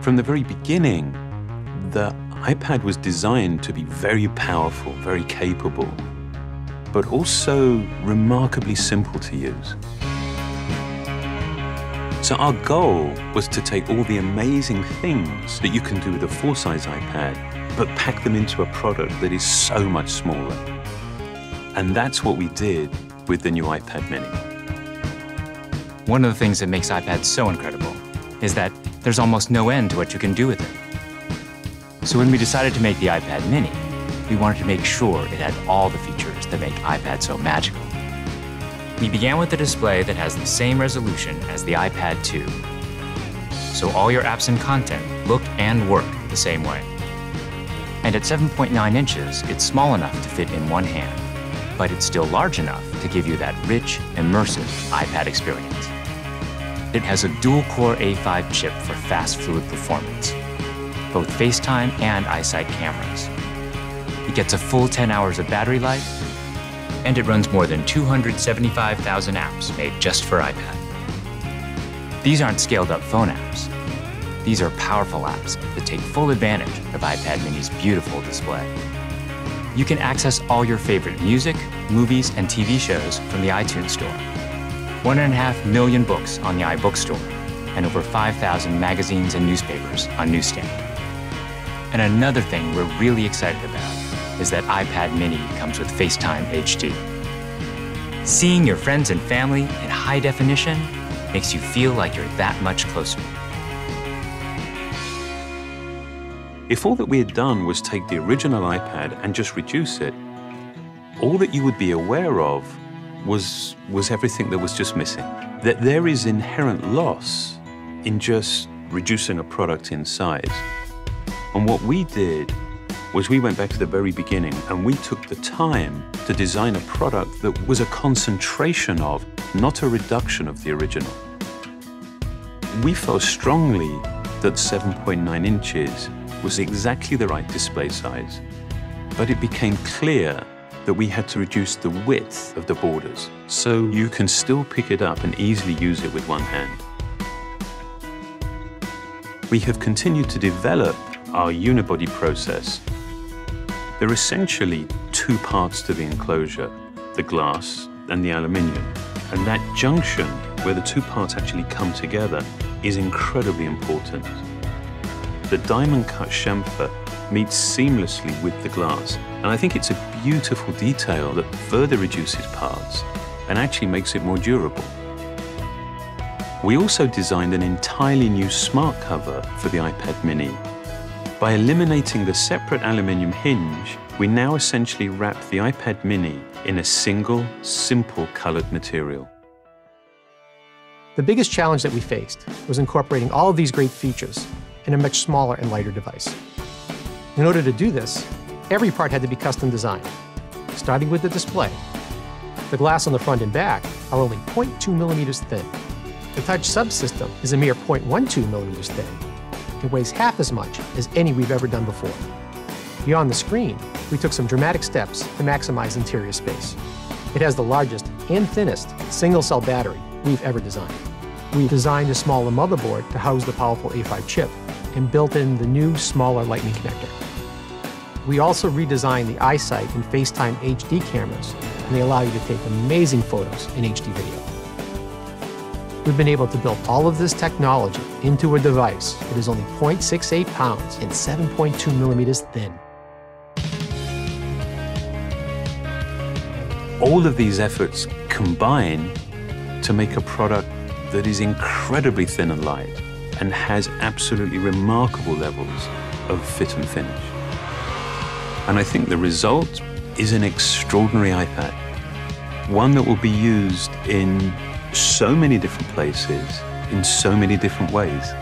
From the very beginning, the iPad was designed to be very powerful, very capable, but also remarkably simple to use. So our goal was to take all the amazing things that you can do with a full-size iPad, but pack them into a product that is so much smaller. And that's what we did with the new iPad mini. One of the things that makes iPads so incredible is that there's almost no end to what you can do with it. So when we decided to make the iPad mini, we wanted to make sure it had all the features that make iPad so magical. We began with a display that has the same resolution as the iPad 2. So all your apps and content look and work the same way. And at 7.9 inches, it's small enough to fit in one hand, but it's still large enough to give you that rich, immersive iPad experience. It has a dual-core A5 chip for fast, fluid performance, both FaceTime and iSight cameras. It gets a full 10 hours of battery life, and it runs more than 275,000 apps made just for iPad. These aren't scaled-up phone apps. These are powerful apps that take full advantage of iPad mini's beautiful display. You can access all your favorite music, movies, and TV shows from the iTunes Store. 1.5 million books on the iBook Store, and over 5,000 magazines and newspapers on Newsstand. And another thing we're really excited about is that iPad mini comes with FaceTime HD. Seeing your friends and family in high definition makes you feel like you're that much closer. If all that we had done was take the original iPad and just reduce it, all that you would be aware of was everything that was just missing. That there is inherent loss in just reducing a product in size. And what we did was we went back to the very beginning and we took the time to design a product that was a concentration of, not a reduction of the original. We felt strongly that 7.9 inches was exactly the right display size, but it became clear that we had to reduce the width of the borders so you can still pick it up and easily use it with one hand. We have continued to develop our unibody process. There are essentially two parts to the enclosure, the glass and the aluminium. And that junction, where the two parts actually come together, is incredibly important. The diamond-cut chamfer meets seamlessly with the glass, and I think it's a beautiful detail that further reduces parts and actually makes it more durable. We also designed an entirely new smart cover for the iPad mini. By eliminating the separate aluminium hinge, we now essentially wrap the iPad mini in a single, simple colored material. The biggest challenge that we faced was incorporating all of these great features in a much smaller and lighter device. In order to do this, every part had to be custom designed, starting with the display. The glass on the front and back are only 0.2 millimeters thin. The touch subsystem is a mere 0.12 millimeters thin. It weighs half as much as any we've ever done before. Beyond the screen, we took some dramatic steps to maximize interior space. It has the largest and thinnest single-cell battery we've ever designed. We designed a smaller motherboard to house the powerful A5 chip and built in the new, smaller Lightning connector. We also redesigned the iSight and FaceTime HD cameras, and they allow you to take amazing photos in HD video. We've been able to build all of this technology into a device that is only 0.68 pounds and 7.2 millimeters thin. All of these efforts combine to make a product that is incredibly thin and light and has absolutely remarkable levels of fit and finish. And I think the result is an extraordinary iPad, one that will be used in so many different places, in so many different ways.